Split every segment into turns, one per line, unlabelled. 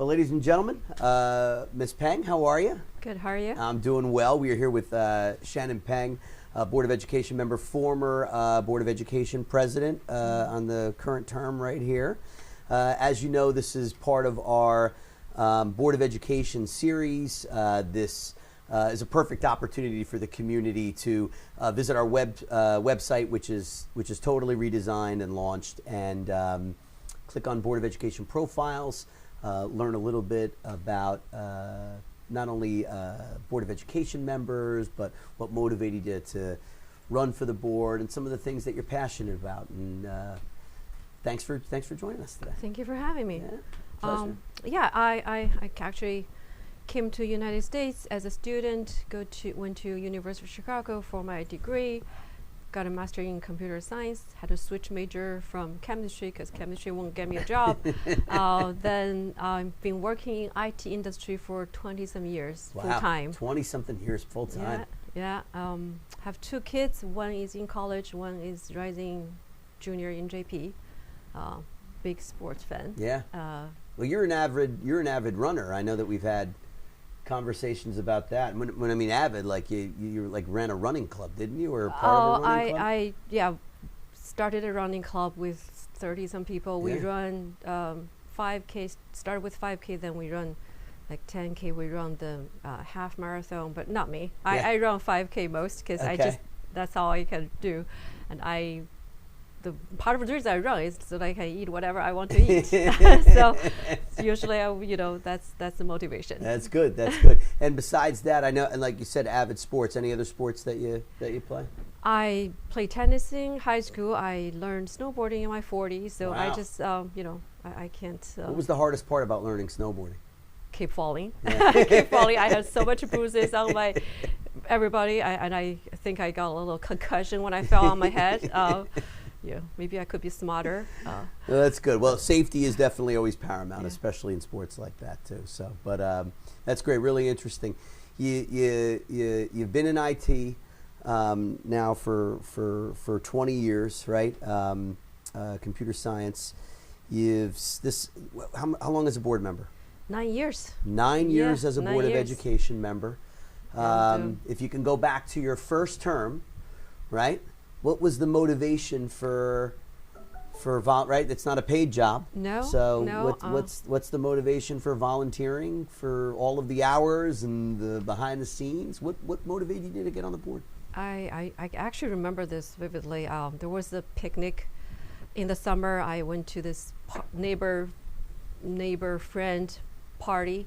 Well, ladies and gentlemen, Ms. Peng, how are you?
Good, how are you?
I'm doing well. We are here with Shannon Peng, Board of Education member, former Board of Education president on the current term right here. As you know, this is part of our Board of Education series. This is a perfect opportunity for the community to visit our website, which is totally redesigned and launched, and click on Board of Education profiles, learn a little bit about not only Board of Education members, but what motivated you to run for the board and some of the things that you're passionate about. And thanks for joining us today.
Thank you for having me.
Pleasure.
I actually came to United States as a student, went to University of Chicago for my degree, got a master in computer science, had to switch major from chemistry because chemistry won't get me a job. Then I've been working in IT industry for 20-some years,
Wow.
full time.
20-something years full time.
Yeah. Have two kids. One is in college. One is rising junior in JP. Big sports fan.
Yeah. Well, you're an avid runner. I know that we've had conversations about that. When I mean avid, like you like ran a running club, didn't you, or part of a running club?
I started a running club with 30-some people. We run 5K. Started with 5K, then we run like 10K. We run the half marathon, but not me. I run 5K most because that's all I can do, and the part of the reason I run is so that I can eat whatever I want to eat. So usually, that's the motivation.
That's good. That's good. And besides that, I know, and like you said, avid sports. Any other sports that you play?
I played tennis in high school. I learned snowboarding in my 40s. So
Wow.
I just, I can't.
What was the hardest part about learning snowboarding?
Keep falling. Keep falling. I had so much bruises on my everybody, and I think I got a little concussion when I fell on my head. Maybe I could be smarter.
Well, that's good. Well, safety is definitely always paramount, especially in sports like that too. So, but that's great. Really interesting. You've been in IT now for 20 years, right? Computer science. How long as a board member?
9 years.
9 years as a Board of Education member.
And,
if you can go back to your first term, right? What was the motivation for right? It's not a paid job.
No.
So
no,
what's the motivation for volunteering for all of the hours and the behind the scenes? What motivated you to get on the board?
I actually remember this vividly. There was a picnic in the summer. I went to this neighbor friend party,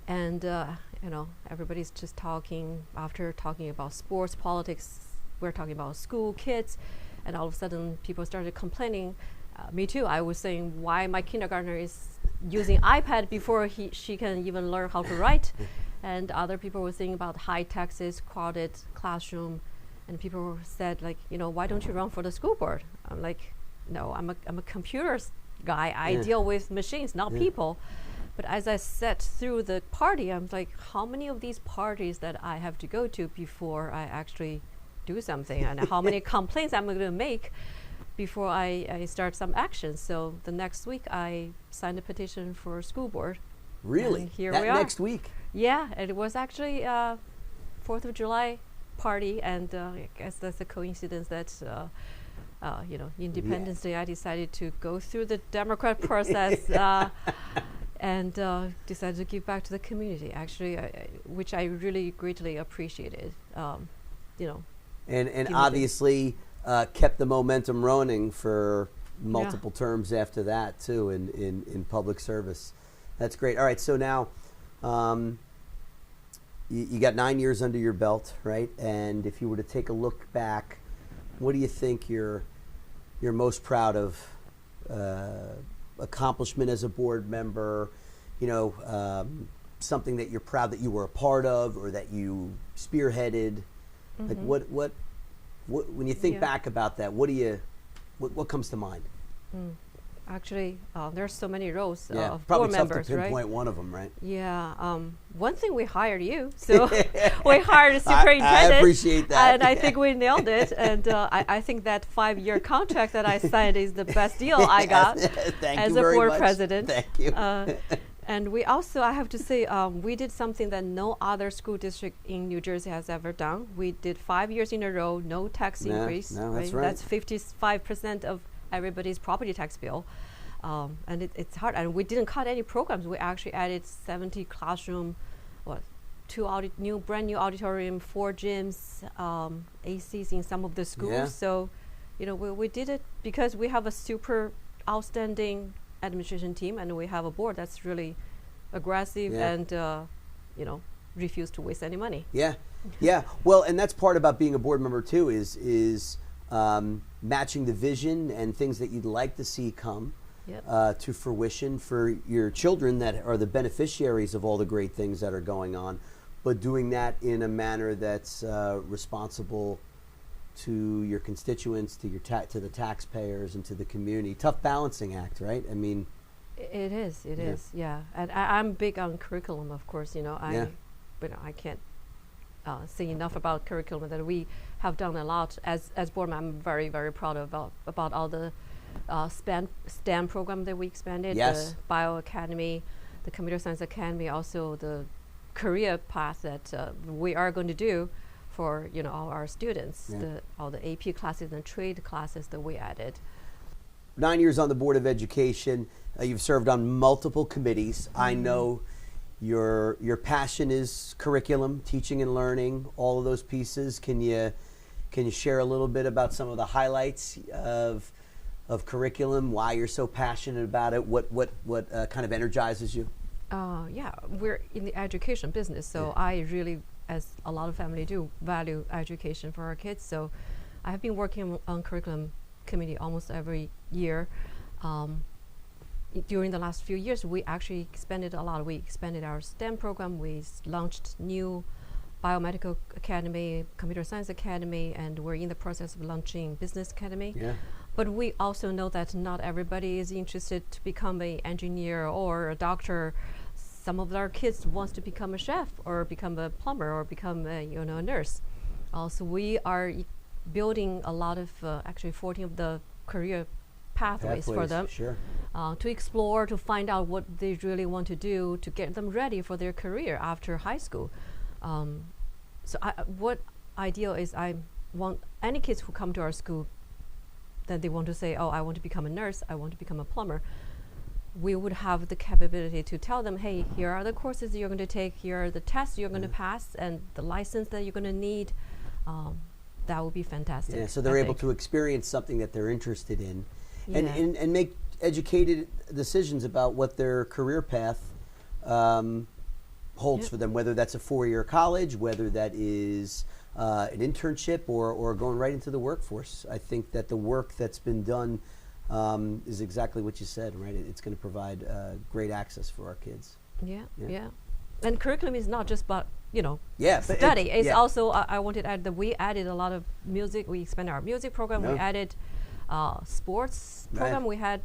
and everybody's just talking. After talking about sports, politics, we're talking about school kids, and all of a sudden people started complaining. Me too. I was saying why my kindergartner is using iPad before she can even learn how to write, and other people were saying about high taxes, crowded classroom, and people said why don't you run for the school board? I'm like, no, I'm a computer guy. I deal with machines, not people. But as I sat through the party, I'm like, how many of these parties that I have to go to before I actually do something, and how many complaints I'm going to make before I start some action. So the next week I signed a petition for school board.
Really?
And here
that
we are.
Next week?
Yeah, it was actually 4th of July party, and I guess that's a coincidence that Independence Day I decided to go through the Democrat process and decided to give back to the community, actually, which I really greatly appreciated.
And obviously kept the momentum running for multiple terms after that too in public service. That's great. All right, so now you got 9 years under your belt, right? And if you were to take a look back, what do you think you're most proud of? Accomplishment as a board member, something that you're proud that you were a part of or that you spearheaded. Like what when you think back about that, what comes to mind?
Actually, there's so many roles of
probably
board
tough
members,
to pinpoint
right?
one of them, right?
Yeah. One thing, we hired you, so we hired a superintendent.
I appreciate that.
And I think we nailed it. And I think that 5-year contract that I signed is the best deal I got
Thank
as
you
a
very
board
much.
president.
Thank you.
And we also, I have to say, we did something that no other school district in New Jersey has ever done. We did 5 years in a row, no tax increase.
No, that's right.
That's 55% of everybody's property tax bill. And it's hard. And we didn't cut any programs. We actually added 70 classroom, brand new auditorium, 4 gyms, ACs in some of the schools.
Yeah.
So, we did it because we have a super outstanding administration team, and we have a board that's really aggressive and refuse to waste any money.
Yeah, yeah. Well, and that's part about being a board member too, is matching the vision and things that you'd like to see come to fruition for your children that are the beneficiaries of all the great things that are going on, but doing that in a manner that's responsible to your constituents, to the taxpayers, and to the community. Tough balancing act, right? I mean,
it is. Yeah. And I'm big on curriculum, of course. I can't say enough about curriculum that we have done a lot as board member. I'm very, very proud about all the STEM program that we expanded.
Yes.
The Bio Academy, the Computer Science Academy, also the career path that we are going to do for all our students, all the AP classes and trade classes that we added.
9 years on the Board of Education, you've served on multiple committees. I know your passion is curriculum, teaching and learning, all of those pieces. Can you share a little bit about some of the highlights of curriculum? Why you're so passionate about it? What kind of energizes you?
Yeah, we're in the education business, so I really, as a lot of family do, value education for our kids. So I have been working on curriculum committee almost every year. During the last few years, we actually expanded a lot. We expanded our STEM program. We launched new Biomedical Academy, Computer Science Academy, and we're in the process of launching Business Academy.
Yeah.
But we also know that not everybody is interested to become an engineer or a doctor. Some of our kids wants to become a chef or become a plumber or become a nurse. So we are building a lot of actually 14 of the career pathways for them to explore, to find out what they really want to do, to get them ready for their career after high school. What ideal is I want any kids who come to our school that they want to say, I want to become a nurse, I want to become a plumber. We would have the capability to tell them, hey, here are the courses you're going to take, here are the tests you're going to pass, and the license that you're going to need. That would be fantastic.
Yeah, so they're able to experience something that they're interested in and make educated decisions about what their career path holds for them, whether that's a 4-year college, whether that is an internship or going right into the workforce. I think that the work that's been done is exactly what you said, right? It's going to provide great access for our kids.
Yeah. And curriculum is not just about, study. It's also, I wanted to add that we added a lot of music. We expanded our music program. We added sports program. We had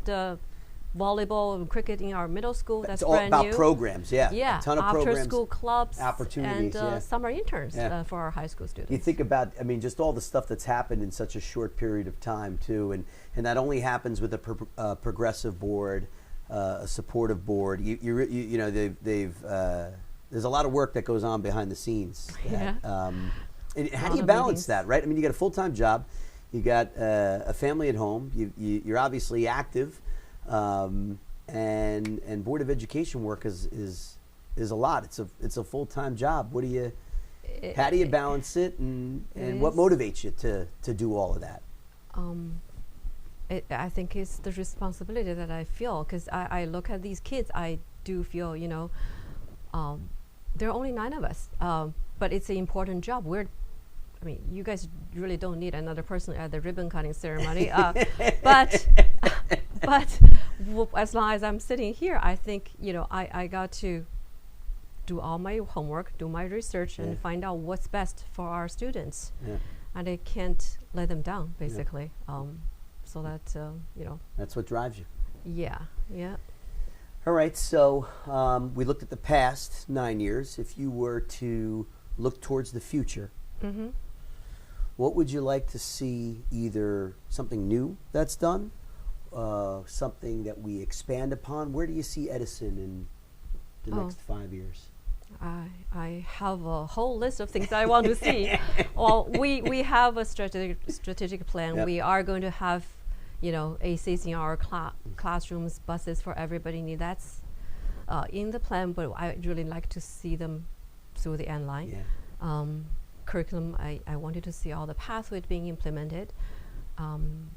volleyball and cricket in our middle school. That's
all
brand
about
new.
Programs,
Yeah,
a ton of
after
programs,
school clubs,
opportunities,
and summer interns for our high school students.
You think about, just all the stuff that's happened in such a short period of time too, and that only happens with a progressive board, a supportive board. There's a lot of work that goes on behind the scenes. And how do you balance that, right? You got a full-time job, you got a family at home, you're obviously active. And Board of Education work is a lot. It's a full-time job. How do you balance it, and what motivates you to do all of that?
I think it's the responsibility that I feel, because I look at these kids. I do feel, there are only 9 of us, but it's an important job. You guys really don't need another person at the ribbon cutting ceremony, but as long as I'm sitting here, I think I got to do all my homework, do my research, and find out what's best for our students, and I can't let them down, basically. So that
that's what drives you.
Yeah.
All right, so we looked at the past 9 years. If you were to look towards the future, what would you like to see? Either something new that's done, something that we expand upon. Where do you see Edison in the next 5 years?
I have a whole list of things I want to see. Well, we have a strategic plan.
Yep.
We are going to have, ACs in our classrooms, buses for everybody need. That's in the plan, but I really like to see them through the end line.
Yeah.
Curriculum, I wanted to see all the pathways being implemented. And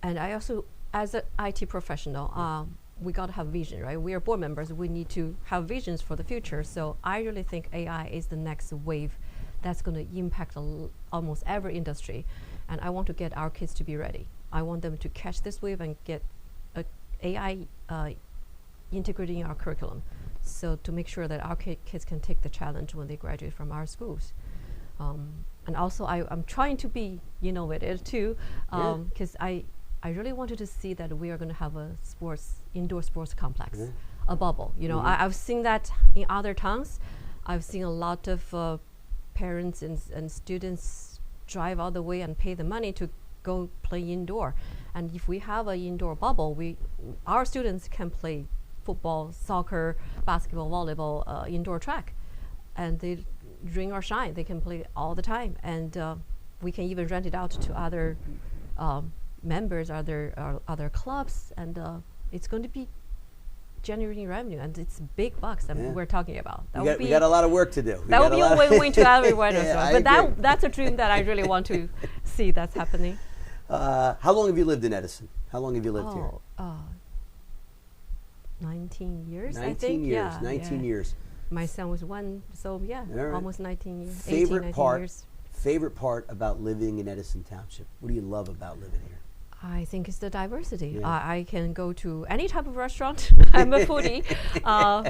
I also, as an IT professional, we got to have vision, right? We are board members. We need to have visions for the future. So I really think AI is the next wave that's going to impact almost every industry. And I want to get our kids to be ready. I want them to catch this wave and get AI integrated in our curriculum. So to make sure that our kids can take the challenge when they graduate from our schools. And also I'm trying to be innovative too, because I really wanted to see that we are going to have a indoor sports complex, a bubble. I've seen that in other towns. I've seen a lot of parents and students drive all the way and pay the money to go play indoor. And if we have an indoor bubble, our students can play football, soccer, basketball, volleyball, indoor track, and they rain or shine, they can play all the time. And we can even rent it out to other members, other clubs, and it's going to be generating revenue, and it's big bucks that we're talking about.
We got a lot of work to do.
That would be a win-win to everyone. But that's a dream that I really want to see that's happening.
How long have you lived in Edison? How long have you lived here?
19 years,
19
I think.
years. 19 years.
My son was 1, so right. Almost 19 years.
Favorite
19 years.
Favorite part about living in Edison Township? What do you love about living here?
I think it's the diversity.
Yeah.
I can go to any type of restaurant. I'm a foodie.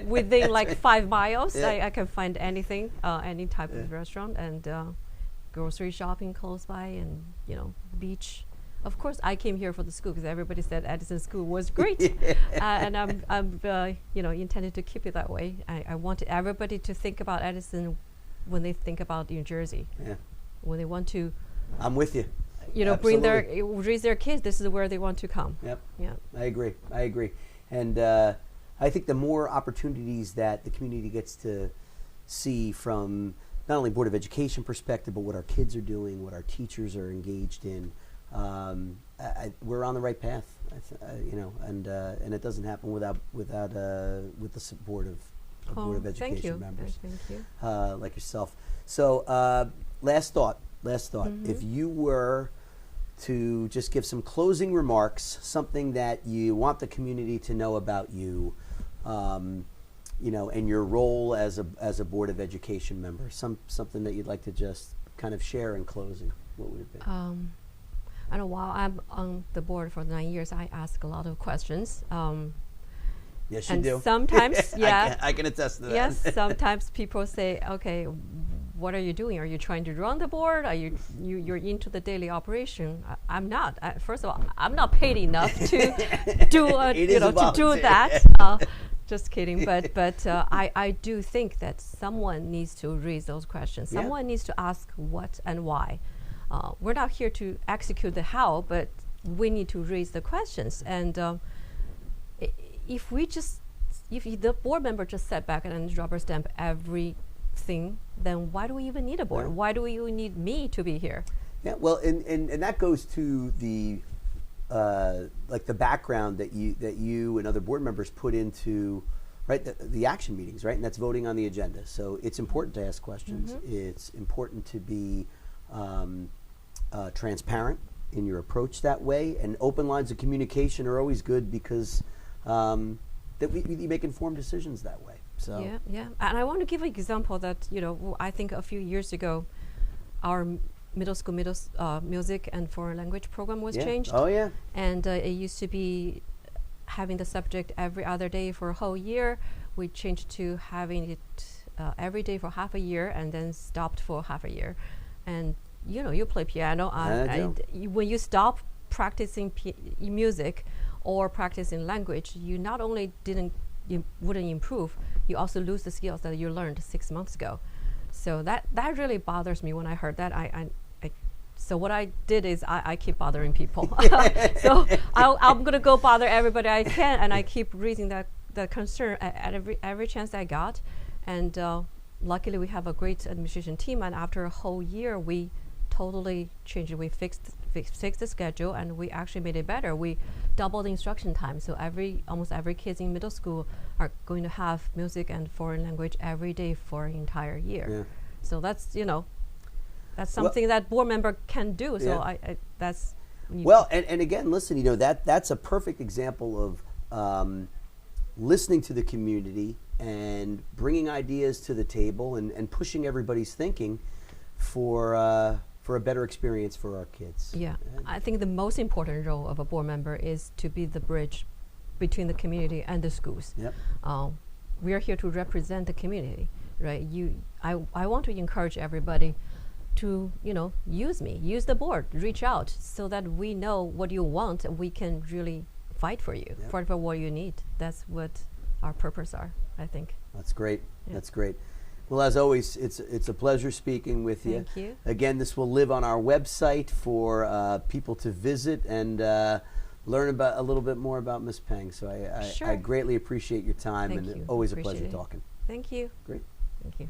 Within like 5 miles, I can find anything, any type of restaurant, and grocery shopping close by, and beach. Of course, I came here for the school because everybody said Edison School was great, and I'm intended to keep it that way. I wanted everybody to think about Edison when they think about New Jersey. Yeah. When they want to.
I'm with you.
Raise their kids. This is where they want to come.
Yep.
Yeah.
I agree. And I think the more opportunities that the community gets to see from not only Board of Education perspective, but what our kids are doing, what our teachers are engaged in, we're on the right path. And it doesn't happen with the support of Board of Education members.
Thank you.
Like yourself. So last thought. If you were to just give some closing remarks, something that you want the community to know about you, and your role as a Board of Education member, something that you'd like to just kind of share in closing, what would it be?
I know while I'm on the board for 9 years, I ask a lot of questions.
Yes, you do.
Sometimes,
I can attest to that.
Yes, sometimes people say, okay, what are you doing? Are you trying to run the board? Are you're into the daily operation? I'm not. First of all, I'm not paid enough to do to do that. Just kidding. But I do think that someone needs to raise those questions. Someone needs to ask what and why. We're not here to execute the how, but we need to raise the questions. And if the board member just sat back and rubber stamp everything, then why do we even need a board? Why do we even need me to be here?
Yeah, well, and that goes to the the background that you and other board members put into the action meetings, right? And that's voting on the agenda. So it's important to ask questions. It's important to be transparent in your approach that way, and open lines of communication are always good because that we make informed decisions that way. So
yeah, and I want to give an example that I think a few years ago, our middle school music and foreign language program was changed.
Oh yeah,
and it used to be having the subject every other day for a whole year. We changed to having it every day for half a year, and then stopped for half a year. And you play piano, and when you stop practicing music or practicing language, you not only wouldn't improve, you also lose the skills that you learned 6 months ago. So that really bothers me when I heard that. So what I did is I keep bothering people. So I'm gonna go bother everybody I can, and I keep raising the concern at every chance I got, and luckily we have a great administration team. And after a whole year, we totally changed it. We fixed the schedule, and we actually made it better. We doubled the instruction time, so almost every kid in middle school are going to have music and foreign language every day for an entire year. Yeah. So that's that's something that board member can do. So I that's
well, and again, listen, that's a perfect example of listening to the community and bringing ideas to the table and pushing everybody's thinking for a better experience for our kids.
Yeah, I think the most important role of a board member is to be the bridge between the community and the schools. Yep. We are here to represent the community, right? I want to encourage everybody to use the board, reach out, so that we know what you want and we can really fight for you, fight for what you need. That's what our purpose are, I think.
That's great. Yeah. That's great. Well, as always, it's a pleasure speaking with you.
Thank you.
Again, this will live on our website for people to visit and learn about a little bit more about Ms. Peng. So I greatly appreciate your time. Thank you. Always a pleasure talking.
Thank you.
Great.
Thank you.